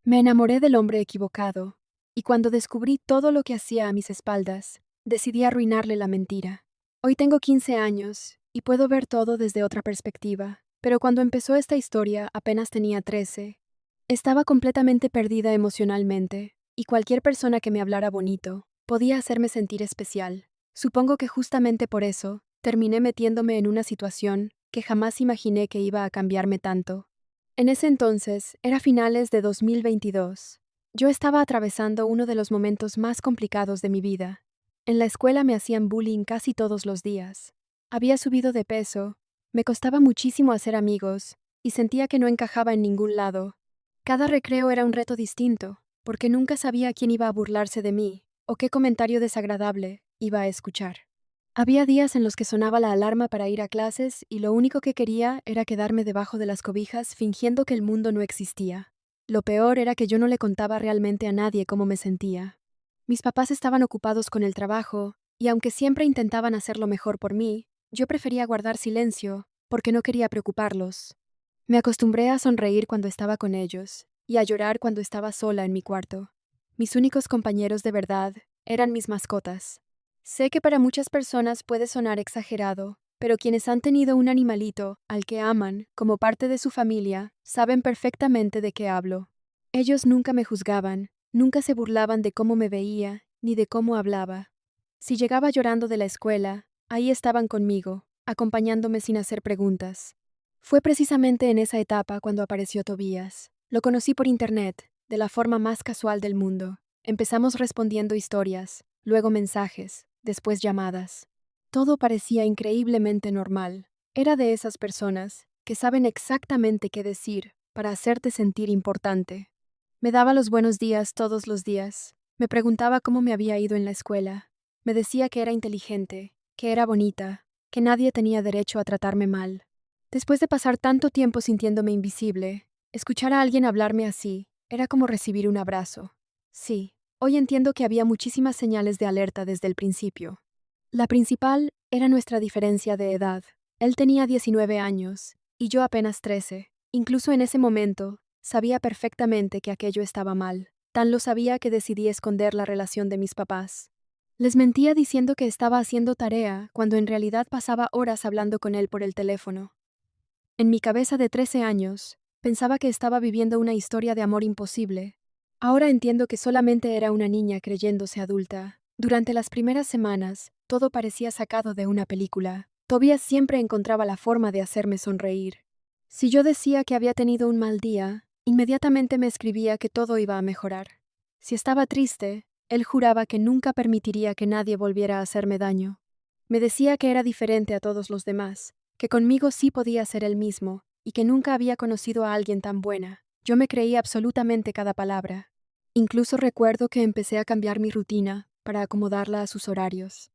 Me enamoré del hombre equivocado, y cuando descubrí todo lo que hacía a mis espaldas, decidí arruinarle la mentira. Hoy tengo 15 años y puedo ver todo desde otra perspectiva, pero cuando empezó esta historia apenas tenía 13. Estaba completamente perdida emocionalmente, y cualquier persona que me hablara bonito podía hacerme sentir especial. Supongo que justamente por eso terminé metiéndome en una situación que jamás imaginé que iba a cambiarme tanto. En ese entonces, era finales de 2022. Yo estaba atravesando uno de los momentos más complicados de mi vida. En la escuela me hacían bullying casi todos los días. Había subido de peso, me costaba muchísimo hacer amigos, y sentía que no encajaba en ningún lado. Cada recreo era un reto distinto, porque nunca sabía quién iba a burlarse de mí, o qué comentario desagradable iba a escuchar. Había días en los que sonaba la alarma para ir a clases y lo único que quería era quedarme debajo de las cobijas fingiendo que el mundo no existía. Lo peor era que yo no le contaba realmente a nadie cómo me sentía. Mis papás estaban ocupados con el trabajo, y aunque siempre intentaban hacer lo mejor por mí, yo prefería guardar silencio porque no quería preocuparlos. Me acostumbré a sonreír cuando estaba con ellos y a llorar cuando estaba sola en mi cuarto. Mis únicos compañeros de verdad eran mis mascotas. Sé que para muchas personas puede sonar exagerado, pero quienes han tenido un animalito al que aman como parte de su familia saben perfectamente de qué hablo. Ellos nunca me juzgaban, nunca se burlaban de cómo me veía, ni de cómo hablaba. Si llegaba llorando de la escuela, ahí estaban conmigo, acompañándome sin hacer preguntas. Fue precisamente en esa etapa cuando apareció Tobías. Lo conocí por internet, de la forma más casual del mundo. Empezamos respondiendo historias, luego mensajes, después llamadas. Todo parecía increíblemente normal. Era de esas personas que saben exactamente qué decir para hacerte sentir importante. Me daba los buenos días todos los días. Me preguntaba cómo me había ido en la escuela. Me decía que era inteligente, que era bonita, que nadie tenía derecho a tratarme mal. Después de pasar tanto tiempo sintiéndome invisible, escuchar a alguien hablarme así era como recibir un abrazo. Sí, hoy entiendo que había muchísimas señales de alerta desde el principio. La principal era nuestra diferencia de edad. Él tenía 19 años y yo apenas 13. Incluso en ese momento, sabía perfectamente que aquello estaba mal. Tan lo sabía que decidí esconder la relación de mis papás. Les mentía diciendo que estaba haciendo tarea cuando en realidad pasaba horas hablando con él por el teléfono. En mi cabeza de 13 años, pensaba que estaba viviendo una historia de amor imposible. Ahora entiendo que solamente era una niña creyéndose adulta. Durante las primeras semanas, todo parecía sacado de una película. Tobias siempre encontraba la forma de hacerme sonreír. Si yo decía que había tenido un mal día, inmediatamente me escribía que todo iba a mejorar. Si estaba triste, él juraba que nunca permitiría que nadie volviera a hacerme daño. Me decía que era diferente a todos los demás, que conmigo sí podía ser el mismo, y que nunca había conocido a alguien tan buena. Yo me creí absolutamente cada palabra. Incluso recuerdo que empecé a cambiar mi rutina para acomodarla a sus horarios.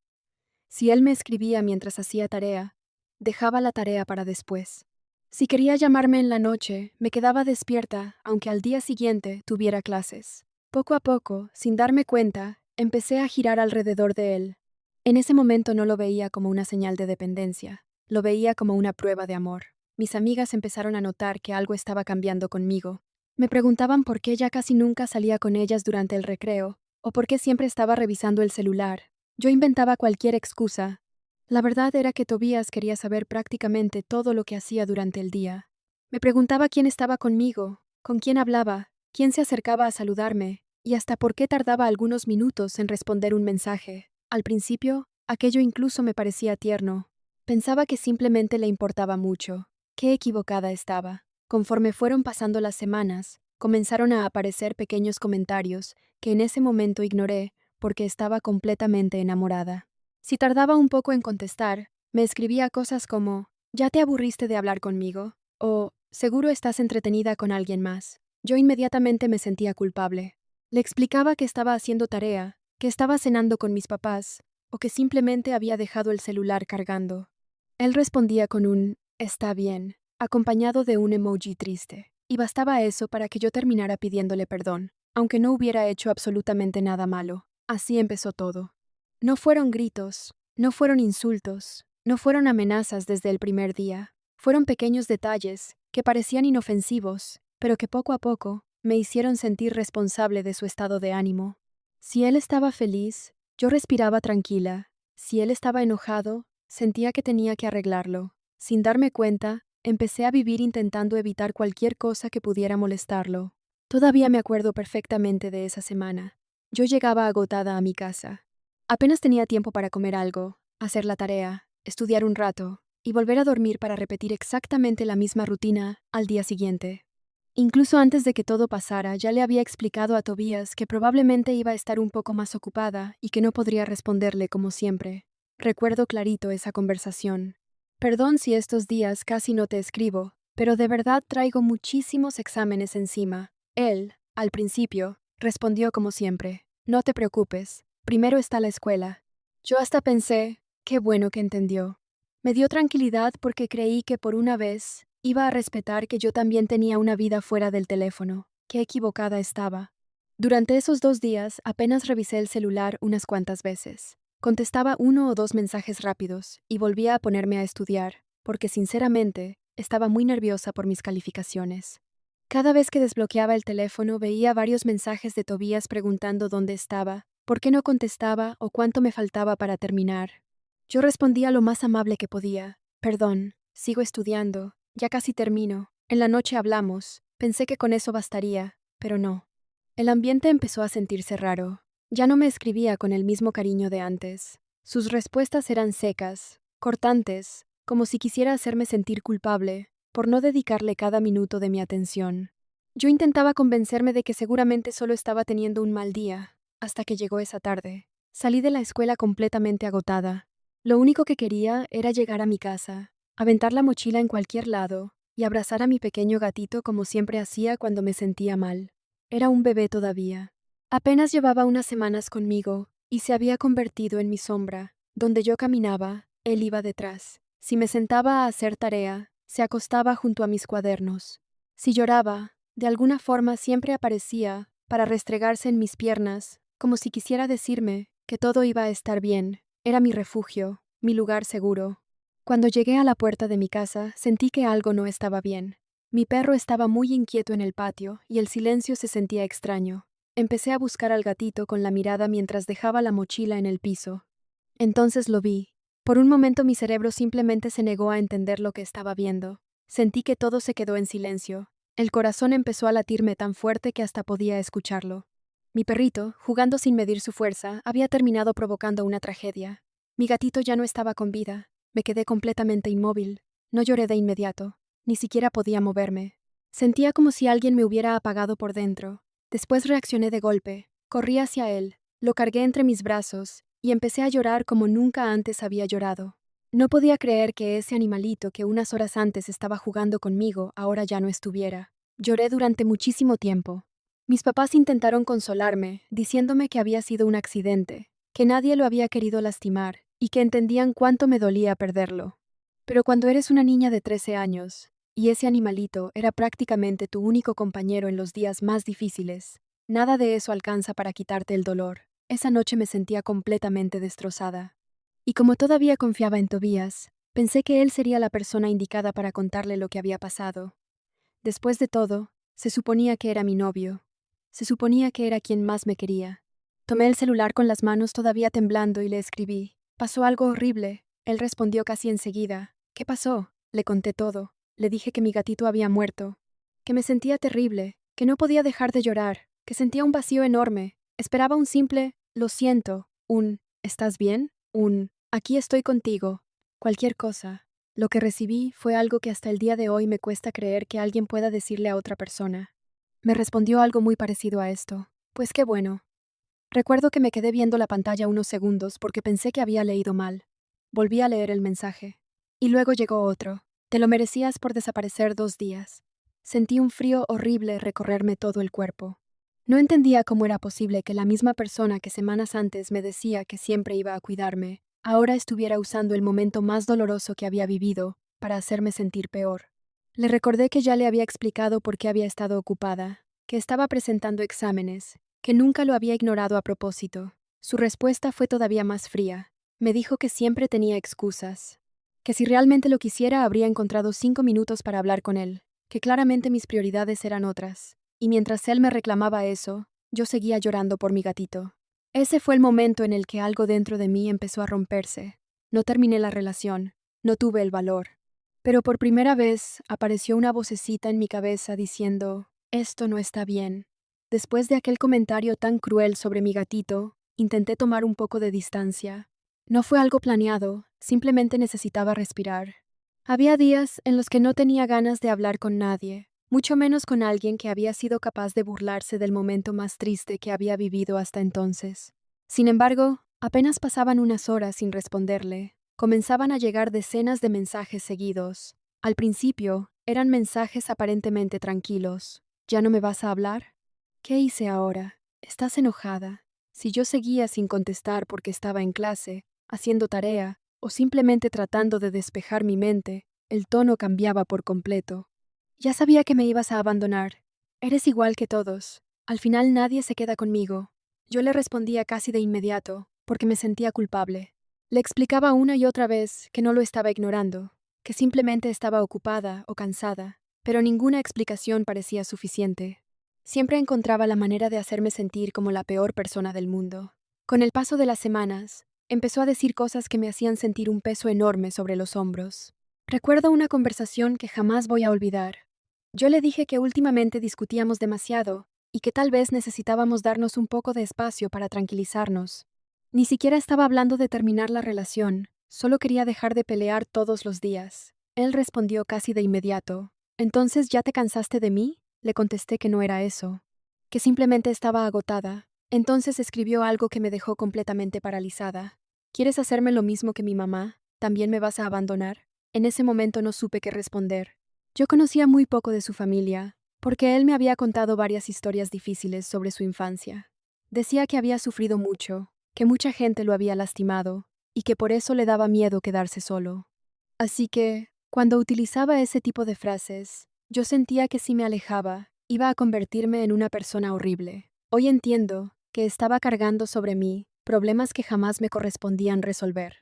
Si él me escribía mientras hacía tarea, dejaba la tarea para después. Si quería llamarme en la noche, me quedaba despierta, aunque al día siguiente tuviera clases. Poco a poco, sin darme cuenta, empecé a girar alrededor de él. En ese momento no lo veía como una señal de dependencia, lo veía como una prueba de amor. Mis amigas empezaron a notar que algo estaba cambiando conmigo. Me preguntaban por qué ya casi nunca salía con ellas durante el recreo, o por qué siempre estaba revisando el celular. Yo inventaba cualquier excusa. La verdad era que Tobías quería saber prácticamente todo lo que hacía durante el día. Me preguntaba quién estaba conmigo, con quién hablaba, quién se acercaba a saludarme, y hasta por qué tardaba algunos minutos en responder un mensaje. Al principio, aquello incluso me parecía tierno. Pensaba que simplemente le importaba mucho. Qué equivocada estaba. Conforme fueron pasando las semanas, comenzaron a aparecer pequeños comentarios que en ese momento ignoré porque estaba completamente enamorada. Si tardaba un poco en contestar, me escribía cosas como, ¿ya te aburriste de hablar conmigo? O, seguro estás entretenida con alguien más. Yo inmediatamente me sentía culpable. Le explicaba que estaba haciendo tarea, que estaba cenando con mis papás, o que simplemente había dejado el celular cargando. Él respondía con un, está bien, acompañado de un emoji triste. Y bastaba eso para que yo terminara pidiéndole perdón, aunque no hubiera hecho absolutamente nada malo. Así empezó todo. No fueron gritos, no fueron insultos, no fueron amenazas desde el primer día. Fueron pequeños detalles que parecían inofensivos, pero que poco a poco me hicieron sentir responsable de su estado de ánimo. Si él estaba feliz, yo respiraba tranquila. Si él estaba enojado, sentía que tenía que arreglarlo. Sin darme cuenta, empecé a vivir intentando evitar cualquier cosa que pudiera molestarlo. Todavía me acuerdo perfectamente de esa semana. Yo llegaba agotada a mi casa. Apenas tenía tiempo para comer algo, hacer la tarea, estudiar un rato y volver a dormir para repetir exactamente la misma rutina al día siguiente. Incluso antes de que todo pasara, ya le había explicado a Tobías que probablemente iba a estar un poco más ocupada y que no podría responderle como siempre. Recuerdo clarito esa conversación. Perdón si estos días casi no te escribo, pero de verdad traigo muchísimos exámenes encima. Él, al principio, respondió como siempre. No te preocupes, primero está la escuela. Yo hasta pensé, qué bueno que entendió. Me dio tranquilidad porque creí que por una vez iba a respetar que yo también tenía una vida fuera del teléfono. Qué equivocada estaba. Durante esos 2 días apenas revisé el celular unas cuantas veces. Contestaba 1 o 2 mensajes rápidos y volvía a ponerme a estudiar, porque sinceramente estaba muy nerviosa por mis calificaciones. Cada vez que desbloqueaba el teléfono veía varios mensajes de Tobías preguntando dónde estaba, por qué no contestaba o cuánto me faltaba para terminar. Yo respondía lo más amable que podía. Perdón, sigo estudiando, ya casi termino. En la noche hablamos. Pensé que con eso bastaría, pero no. El ambiente empezó a sentirse raro. Ya no me escribía con el mismo cariño de antes. Sus respuestas eran secas, cortantes, como si quisiera hacerme sentir culpable por no dedicarle cada minuto de mi atención. Yo intentaba convencerme de que seguramente solo estaba teniendo un mal día, hasta que llegó esa tarde. Salí de la escuela completamente agotada. Lo único que quería era llegar a mi casa, aventar la mochila en cualquier lado y abrazar a mi pequeño gatito como siempre hacía cuando me sentía mal. Era un bebé todavía. Apenas llevaba unas semanas conmigo y se había convertido en mi sombra. Donde yo caminaba, él iba detrás. Si me sentaba a hacer tarea, se acostaba junto a mis cuadernos. Si lloraba, de alguna forma siempre aparecía para restregarse en mis piernas, como si quisiera decirme que todo iba a estar bien. Era mi refugio, mi lugar seguro. Cuando llegué a la puerta de mi casa, sentí que algo no estaba bien. Mi perro estaba muy inquieto en el patio y el silencio se sentía extraño. Empecé a buscar al gatito con la mirada mientras dejaba la mochila en el piso. Entonces lo vi. Por un momento mi cerebro simplemente se negó a entender lo que estaba viendo. Sentí que todo se quedó en silencio. El corazón empezó a latirme tan fuerte que hasta podía escucharlo. Mi perrito, jugando sin medir su fuerza, había terminado provocando una tragedia. Mi gatito ya no estaba con vida. Me quedé completamente inmóvil. No lloré de inmediato. Ni siquiera podía moverme. Sentía como si alguien me hubiera apagado por dentro. Después reaccioné de golpe. Corrí hacia él, lo cargué entre mis brazos y empecé a llorar como nunca antes había llorado. No podía creer que ese animalito que unas horas antes estaba jugando conmigo ahora ya no estuviera. Lloré durante muchísimo tiempo. Mis papás intentaron consolarme, diciéndome que había sido un accidente, que nadie lo había querido lastimar y que entendían cuánto me dolía perderlo. Pero cuando eres una niña de 13 años, y ese animalito era prácticamente tu único compañero en los días más difíciles, nada de eso alcanza para quitarte el dolor. Esa noche me sentía completamente destrozada. Y como todavía confiaba en Tobías, pensé que él sería la persona indicada para contarle lo que había pasado. Después de todo, se suponía que era mi novio. Se suponía que era quien más me quería. Tomé el celular con las manos todavía temblando y le escribí. Pasó algo horrible. Él respondió casi enseguida. ¿Qué pasó? Le conté todo. Le dije que mi gatito había muerto, que me sentía terrible, que no podía dejar de llorar, que sentía un vacío enorme. Esperaba un simple, lo siento, un, ¿estás bien? Un, aquí estoy contigo. Cualquier cosa. Lo que recibí fue algo que hasta el día de hoy me cuesta creer que alguien pueda decirle a otra persona. Me respondió algo muy parecido a esto. Pues qué bueno. Recuerdo que me quedé viendo la pantalla unos segundos porque pensé que había leído mal. Volví a leer el mensaje. Y luego llegó otro. Te lo merecías por desaparecer 2 días. Sentí un frío horrible recorrerme todo el cuerpo. No entendía cómo era posible que la misma persona que semanas antes me decía que siempre iba a cuidarme, ahora estuviera usando el momento más doloroso que había vivido para hacerme sentir peor. Le recordé que ya le había explicado por qué había estado ocupada, que estaba presentando exámenes, que nunca lo había ignorado a propósito. Su respuesta fue todavía más fría. Me dijo que siempre tenía excusas, que si realmente lo quisiera habría encontrado 5 minutos para hablar con él, que claramente mis prioridades eran otras. y mientras él me reclamaba eso, yo seguía llorando por mi gatito. Ese fue el momento en el que algo dentro de mí empezó a romperse. No terminé la relación, no tuve el valor. Pero por primera vez apareció una vocecita en mi cabeza diciendo, esto no está bien. Después de aquel comentario tan cruel sobre mi gatito, intenté tomar un poco de distancia. No fue algo planeado, simplemente necesitaba respirar. Había días en los que no tenía ganas de hablar con nadie, mucho menos con alguien que había sido capaz de burlarse del momento más triste que había vivido hasta entonces. Sin embargo, apenas pasaban unas horas sin responderle, comenzaban a llegar decenas de mensajes seguidos. Al principio, eran mensajes aparentemente tranquilos. ¿Ya no me vas a hablar? ¿Qué hice ahora? ¿Estás enojada? Si yo seguía sin contestar porque estaba en clase, haciendo tarea, o simplemente tratando de despejar mi mente, el tono cambiaba por completo. Ya sabía que me ibas a abandonar. Eres igual que todos. Al final nadie se queda conmigo. Yo le respondía casi de inmediato, porque me sentía culpable. Le explicaba una y otra vez que no lo estaba ignorando, que simplemente estaba ocupada o cansada, pero ninguna explicación parecía suficiente. Siempre encontraba la manera de hacerme sentir como la peor persona del mundo. Con el paso de las semanas, empezó a decir cosas que me hacían sentir un peso enorme sobre los hombros. Recuerdo una conversación que jamás voy a olvidar. Yo le dije que últimamente discutíamos demasiado y que tal vez necesitábamos darnos un poco de espacio para tranquilizarnos. Ni siquiera estaba hablando de terminar la relación, solo quería dejar de pelear todos los días. Él respondió casi de inmediato. ¿Entonces ya te cansaste de mí? Le contesté que no era eso, que simplemente estaba agotada. Entonces escribió algo que me dejó completamente paralizada. ¿Quieres hacerme lo mismo que mi mamá? ¿También me vas a abandonar? En ese momento no supe qué responder. Yo conocía muy poco de su familia, porque él me había contado varias historias difíciles sobre su infancia. Decía que había sufrido mucho, que mucha gente lo había lastimado, y que por eso le daba miedo quedarse solo. Así que, cuando utilizaba ese tipo de frases, yo sentía que si me alejaba, iba a convertirme en una persona horrible. Hoy entiendo que estaba cargando sobre mí problemas que jamás me correspondían resolver.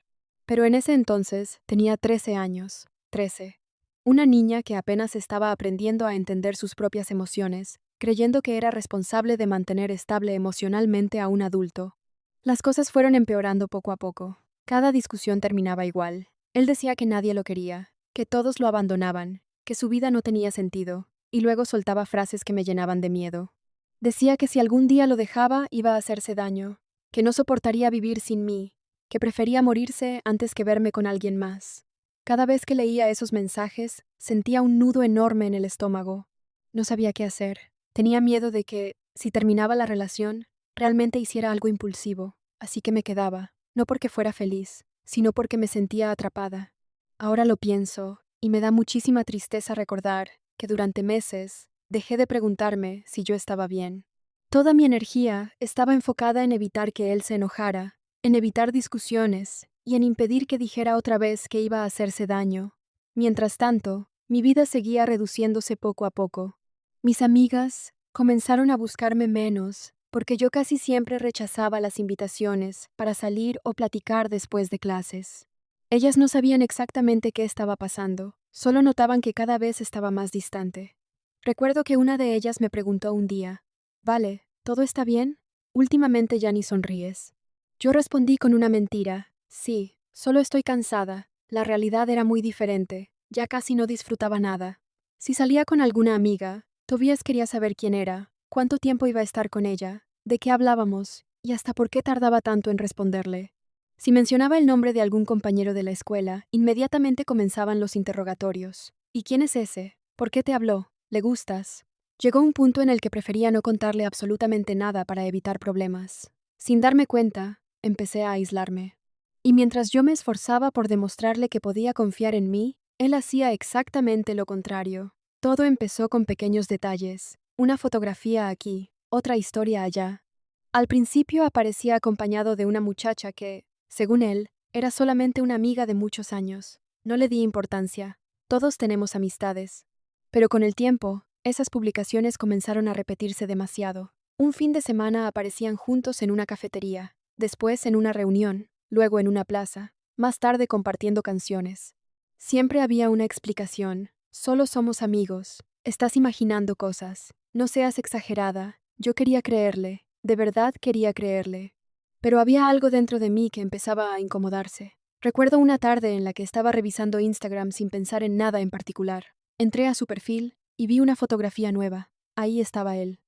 Pero en ese entonces tenía 13 años, 13. Una niña que apenas estaba aprendiendo a entender sus propias emociones, creyendo que era responsable de mantener estable emocionalmente a un adulto. Las cosas fueron empeorando poco a poco. Cada discusión terminaba igual. Él decía que nadie lo quería, que todos lo abandonaban, que su vida no tenía sentido, y luego soltaba frases que me llenaban de miedo. Decía que si algún día lo dejaba iba a hacerse daño, que no soportaría vivir sin mí, que prefería morirse antes que verme con alguien más. Cada vez que leía esos mensajes, sentía un nudo enorme en el estómago. No sabía qué hacer. Tenía miedo de que, si terminaba la relación, realmente hiciera algo impulsivo, así que me quedaba, no porque fuera feliz, sino porque me sentía atrapada. Ahora lo pienso, y me da muchísima tristeza recordar que durante meses dejé de preguntarme si yo estaba bien. Toda mi energía estaba enfocada en evitar que él se enojara, en evitar discusiones y en impedir que dijera otra vez que iba a hacerse daño. Mientras tanto, mi vida seguía reduciéndose poco a poco. Mis amigas comenzaron a buscarme menos porque yo casi siempre rechazaba las invitaciones para salir o platicar después de clases. Ellas no sabían exactamente qué estaba pasando, solo notaban que cada vez estaba más distante. Recuerdo que una de ellas me preguntó un día, «Vale, ¿todo está bien? Últimamente ya ni sonríes». Yo respondí con una mentira, «Sí, solo estoy cansada». La realidad era muy diferente, ya casi no disfrutaba nada. Si salía con alguna amiga, Tobías quería saber quién era, cuánto tiempo iba a estar con ella, de qué hablábamos y hasta por qué tardaba tanto en responderle. Si mencionaba el nombre de algún compañero de la escuela, inmediatamente comenzaban los interrogatorios. ¿Y quién es ese? ¿Por qué te habló? ¿Le gustas? Llegó un punto en el que prefería no contarle absolutamente nada para evitar problemas. Sin darme cuenta, empecé a aislarme. Y mientras yo me esforzaba por demostrarle que podía confiar en mí, él hacía exactamente lo contrario. Todo empezó con pequeños detalles, una fotografía aquí, otra historia allá. Al principio aparecía acompañado de una muchacha que, según él, era solamente una amiga de muchos años. No le di importancia. Todos tenemos amistades. Pero con el tiempo, esas publicaciones comenzaron a repetirse demasiado. Un fin de semana aparecían juntos en una cafetería, después en una reunión, luego en una plaza, más tarde compartiendo canciones. Siempre había una explicación. Solo somos amigos. Estás imaginando cosas. No seas exagerada. Yo quería creerle, de verdad quería creerle. Pero había algo dentro de mí que empezaba a incomodarse. Recuerdo una tarde en la que estaba revisando Instagram sin pensar en nada en particular. Entré a su perfil y vi una fotografía nueva. Ahí estaba él,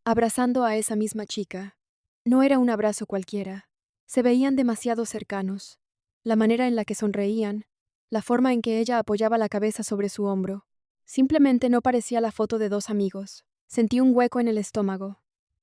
abrazando a esa misma chica. No era un abrazo cualquiera. Se veían demasiado cercanos. La manera en la que sonreían, la forma en que ella apoyaba la cabeza sobre su hombro. Simplemente no parecía la foto de dos amigos. Sentí un hueco en el estómago.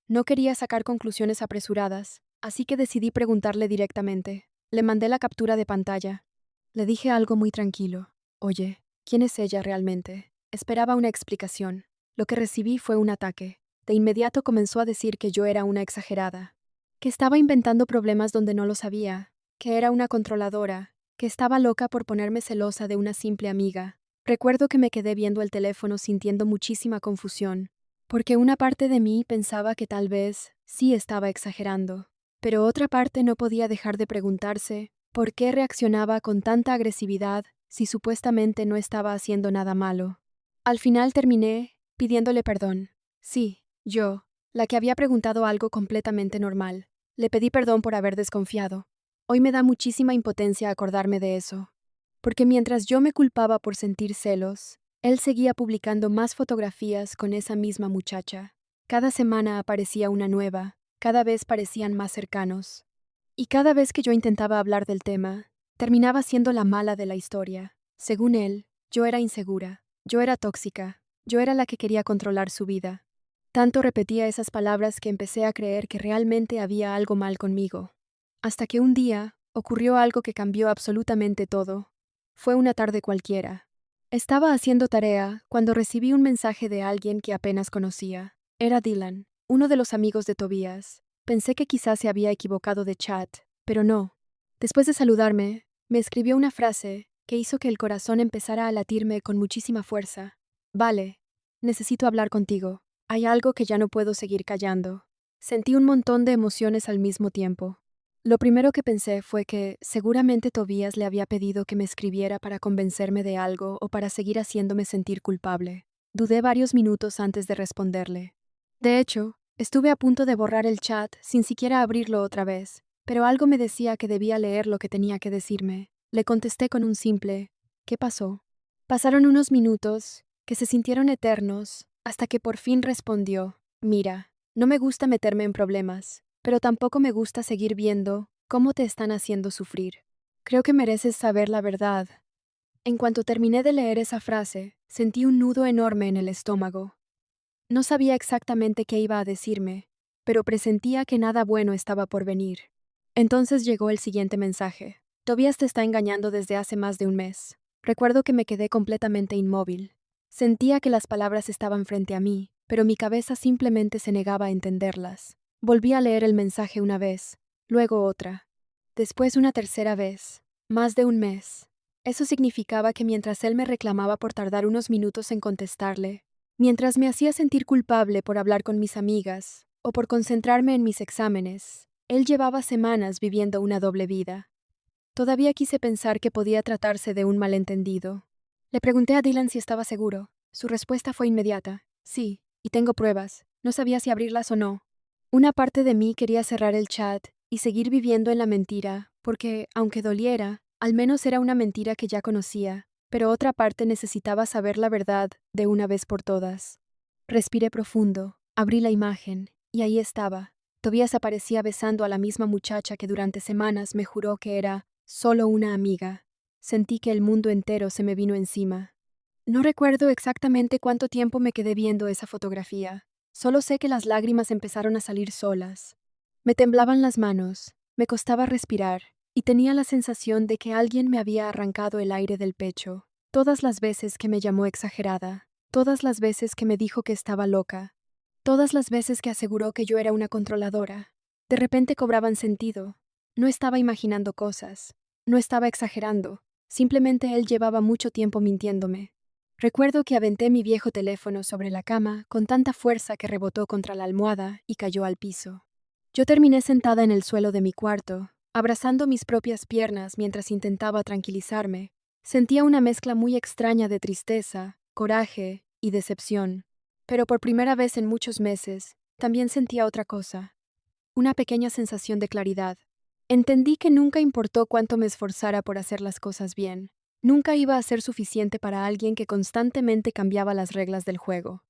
No quería sacar conclusiones apresuradas, así que decidí preguntarle directamente. Le mandé la captura de pantalla. Le dije algo muy tranquilo. Oye, ¿quién es ella realmente? Esperaba una explicación. Lo que recibí fue un ataque. De inmediato comenzó a decir que yo era una exagerada, que estaba inventando problemas donde no lo sabía, que era una controladora, que estaba loca por ponerme celosa de una simple amiga. Recuerdo que me quedé viendo el teléfono sintiendo muchísima confusión, porque una parte de mí pensaba que tal vez sí estaba exagerando, pero otra parte no podía dejar de preguntarse por qué reaccionaba con tanta agresividad si supuestamente no estaba haciendo nada malo. Al final terminé pidiéndole perdón. Sí, yo, la que había preguntado algo completamente normal. Le pedí perdón por haber desconfiado. Hoy me da muchísima impotencia acordarme de eso, porque mientras yo me culpaba por sentir celos, él seguía publicando más fotografías con esa misma muchacha. Cada semana aparecía una nueva, cada vez parecían más cercanos. Y cada vez que yo intentaba hablar del tema, terminaba siendo la mala de la historia. Según él, yo era insegura, yo era tóxica, yo era la que quería controlar su vida. Tanto repetía esas palabras que empecé a creer que realmente había algo mal conmigo. Hasta que un día ocurrió algo que cambió absolutamente todo. Fue una tarde cualquiera. Estaba haciendo tarea cuando recibí un mensaje de alguien que apenas conocía. Era Dylan, uno de los amigos de Tobias. Pensé que quizás se había equivocado de chat, pero no. Después de saludarme, me escribió una frase que hizo que el corazón empezara a latirme con muchísima fuerza. Vale, necesito hablar contigo. Hay algo que ya no puedo seguir callando. Sentí un montón de emociones al mismo tiempo. Lo primero que pensé fue que seguramente Tobías le había pedido que me escribiera para convencerme de algo o para seguir haciéndome sentir culpable. Dudé varios minutos antes de responderle. De hecho, estuve a punto de borrar el chat sin siquiera abrirlo otra vez, pero algo me decía que debía leer lo que tenía que decirme. Le contesté con un simple ¿qué pasó? Pasaron unos minutos que se sintieron eternos hasta que por fin respondió: mira, no me gusta meterme en problemas, pero tampoco me gusta seguir viendo cómo te están haciendo sufrir. Creo que mereces saber la verdad. En cuanto terminé de leer esa frase, sentí un nudo enorme en el estómago. No sabía exactamente qué iba a decirme, pero presentía que nada bueno estaba por venir. Entonces llegó el siguiente mensaje. Tobías te está engañando desde hace más de un mes. Recuerdo que me quedé completamente inmóvil. Sentía que las palabras estaban frente a mí, pero mi cabeza simplemente se negaba a entenderlas. Volví a leer el mensaje una vez, luego otra, después una tercera vez, más de un mes. Eso significaba que mientras él me reclamaba por tardar unos minutos en contestarle, mientras me hacía sentir culpable por hablar con mis amigas o por concentrarme en mis exámenes, él llevaba semanas viviendo una doble vida. Todavía quise pensar que podía tratarse de un malentendido. Le pregunté a Dylan si estaba seguro. Su respuesta fue inmediata. Sí, y tengo pruebas. No sabía si abrirlas o no. Una parte de mí quería cerrar el chat y seguir viviendo en la mentira, porque, aunque doliera, al menos era una mentira que ya conocía, pero otra parte necesitaba saber la verdad de una vez por todas. Respiré profundo, abrí la imagen, y ahí estaba. Tobías aparecía besando a la misma muchacha que durante semanas me juró que era solo una amiga. Sentí que el mundo entero se me vino encima. No recuerdo exactamente cuánto tiempo me quedé viendo esa fotografía. Solo sé que las lágrimas empezaron a salir solas. Me temblaban las manos, me costaba respirar, y tenía la sensación de que alguien me había arrancado el aire del pecho. Todas las veces que me llamó exagerada, todas las veces que me dijo que estaba loca, todas las veces que aseguró que yo era una controladora, de repente cobraban sentido. No estaba imaginando cosas, no estaba exagerando, simplemente él llevaba mucho tiempo mintiéndome. Recuerdo que aventé mi viejo teléfono sobre la cama con tanta fuerza que rebotó contra la almohada y cayó al piso. Yo terminé sentada en el suelo de mi cuarto, abrazando mis propias piernas mientras intentaba tranquilizarme. Sentía una mezcla muy extraña de tristeza, coraje y decepción. Pero por primera vez en muchos meses, también sentía otra cosa, una pequeña sensación de claridad. Entendí que nunca importó cuánto me esforzara por hacer las cosas bien, nunca iba a ser suficiente para alguien que constantemente cambiaba las reglas del juego.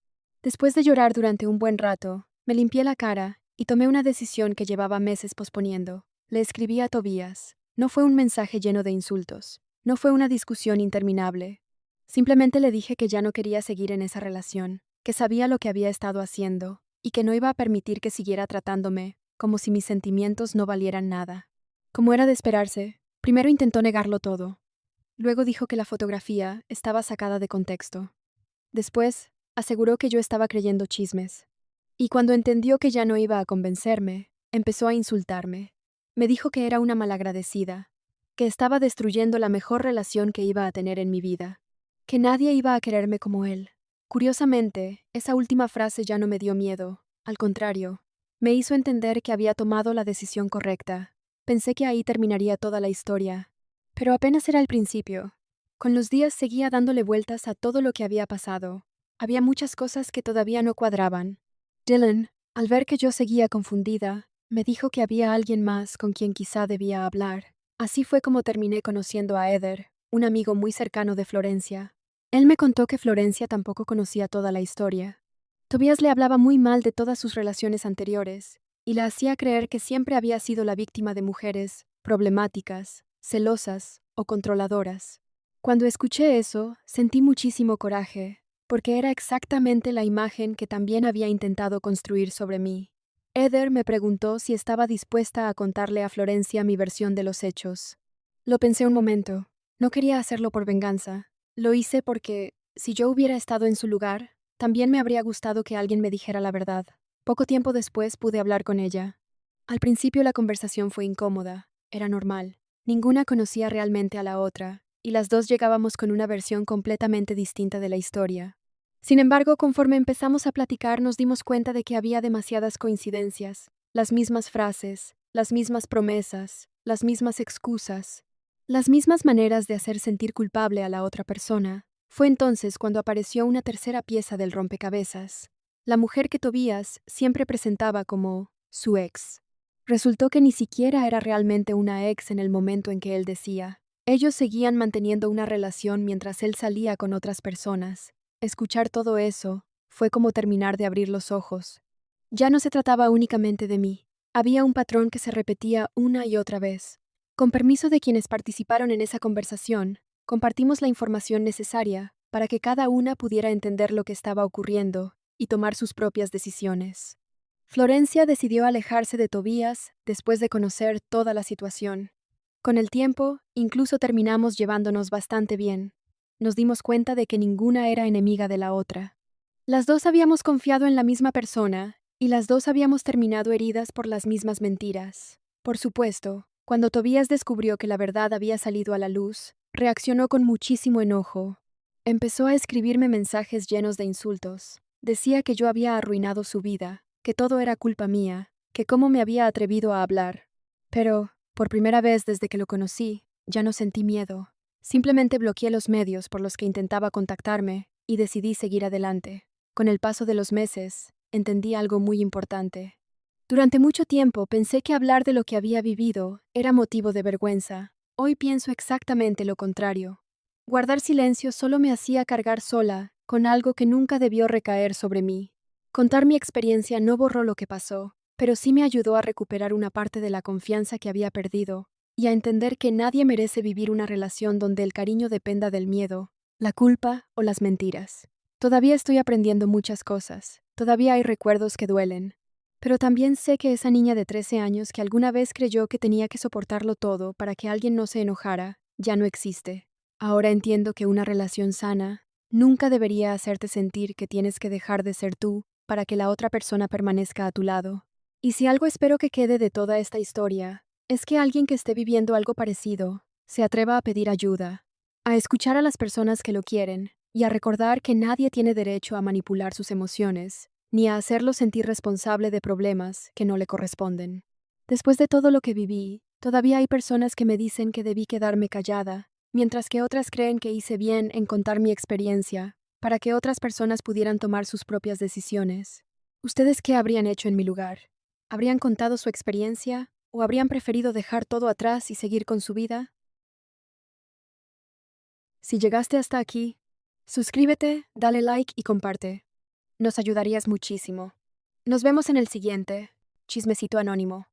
Después de llorar durante un buen rato, me limpié la cara y tomé una decisión que llevaba meses posponiendo. Le escribí a Tobías. No fue un mensaje lleno de insultos, no fue una discusión interminable. Simplemente le dije que ya no quería seguir en esa relación, que sabía lo que había estado haciendo y que no iba a permitir que siguiera tratándome como si mis sentimientos no valieran nada. Como era de esperarse, primero intentó negarlo todo. Luego dijo que la fotografía estaba sacada de contexto. Después, aseguró que yo estaba creyendo chismes. Y cuando entendió que ya no iba a convencerme, empezó a insultarme. Me dijo que era una malagradecida, que estaba destruyendo la mejor relación que iba a tener en mi vida, que nadie iba a quererme como él. Curiosamente, esa última frase ya no me dio miedo, al contrario, me hizo entender que había tomado la decisión correcta. Pensé que ahí terminaría toda la historia, pero apenas era el principio. Con los días seguía dándole vueltas a todo lo que había pasado. Había muchas cosas que todavía no cuadraban. Dylan, al ver que yo seguía confundida, me dijo que había alguien más con quien quizá debía hablar. Así fue como terminé conociendo a Eder, un amigo muy cercano de Florencia. Él me contó que Florencia tampoco conocía toda la historia. Tobías le hablaba muy mal de todas sus relaciones anteriores, y la hacía creer que siempre había sido la víctima de mujeres problemáticas, celosas o controladoras. Cuando escuché eso, sentí muchísimo coraje, porque era exactamente la imagen que también había intentado construir sobre mí. Eder me preguntó si estaba dispuesta a contarle a Florencia mi versión de los hechos. Lo pensé un momento. No quería hacerlo por venganza. Lo hice porque, si yo hubiera estado en su lugar, también me habría gustado que alguien me dijera la verdad. Poco tiempo después pude hablar con ella. Al principio la conversación fue incómoda. Era normal. Ninguna conocía realmente a la otra, y las dos llegábamos con una versión completamente distinta de la historia. Sin embargo, conforme empezamos a platicar, nos dimos cuenta de que había demasiadas coincidencias, las mismas frases, las mismas promesas, las mismas excusas, las mismas maneras de hacer sentir culpable a la otra persona. Fue entonces cuando apareció una tercera pieza del rompecabezas, la mujer que Tobías siempre presentaba como su ex. Resultó que ni siquiera era realmente una ex en el momento en que él decía. Ellos seguían manteniendo una relación mientras él salía con otras personas. Escuchar todo eso fue como terminar de abrir los ojos. Ya no se trataba únicamente de mí. Había un patrón que se repetía una y otra vez. Con permiso de quienes participaron en esa conversación, compartimos la información necesaria para que cada una pudiera entender lo que estaba ocurriendo y tomar sus propias decisiones. Florencia decidió alejarse de Tobías después de conocer toda la situación. Con el tiempo, incluso terminamos llevándonos bastante bien. Nos dimos cuenta de que ninguna era enemiga de la otra. Las dos habíamos confiado en la misma persona y las dos habíamos terminado heridas por las mismas mentiras. Por supuesto, cuando Tobías descubrió que la verdad había salido a la luz, reaccionó con muchísimo enojo. Empezó a escribirme mensajes llenos de insultos. Decía que yo había arruinado su vida, que todo era culpa mía, que cómo me había atrevido a hablar. Pero, por primera vez desde que lo conocí, ya no sentí miedo. Simplemente bloqueé los medios por los que intentaba contactarme y decidí seguir adelante. Con el paso de los meses, entendí algo muy importante. Durante mucho tiempo pensé que hablar de lo que había vivido era motivo de vergüenza. Hoy pienso exactamente lo contrario. Guardar silencio solo me hacía cargar sola con algo que nunca debió recaer sobre mí. Contar mi experiencia no borró lo que pasó, pero sí me ayudó a recuperar una parte de la confianza que había perdido y a entender que nadie merece vivir una relación donde el cariño dependa del miedo, la culpa o las mentiras. Todavía estoy aprendiendo muchas cosas, todavía hay recuerdos que duelen, pero también sé que esa niña de 13 años que alguna vez creyó que tenía que soportarlo todo para que alguien no se enojara, ya no existe. Ahora entiendo que una relación sana nunca debería hacerte sentir que tienes que dejar de ser tú para que la otra persona permanezca a tu lado. Y si algo espero que quede de toda esta historia, es que alguien que esté viviendo algo parecido se atreva a pedir ayuda, a escuchar a las personas que lo quieren y a recordar que nadie tiene derecho a manipular sus emociones, ni a hacerlo sentir responsable de problemas que no le corresponden. Después de todo lo que viví, todavía hay personas que me dicen que debí quedarme callada, mientras que otras creen que hice bien en contar mi experiencia, para que otras personas pudieran tomar sus propias decisiones. ¿Ustedes qué habrían hecho en mi lugar? ¿Habrían contado su experiencia o habrían preferido dejar todo atrás y seguir con su vida? Si llegaste hasta aquí, suscríbete, dale like y comparte. Nos ayudarías muchísimo. Nos vemos en el siguiente. Chismecito Anónimo.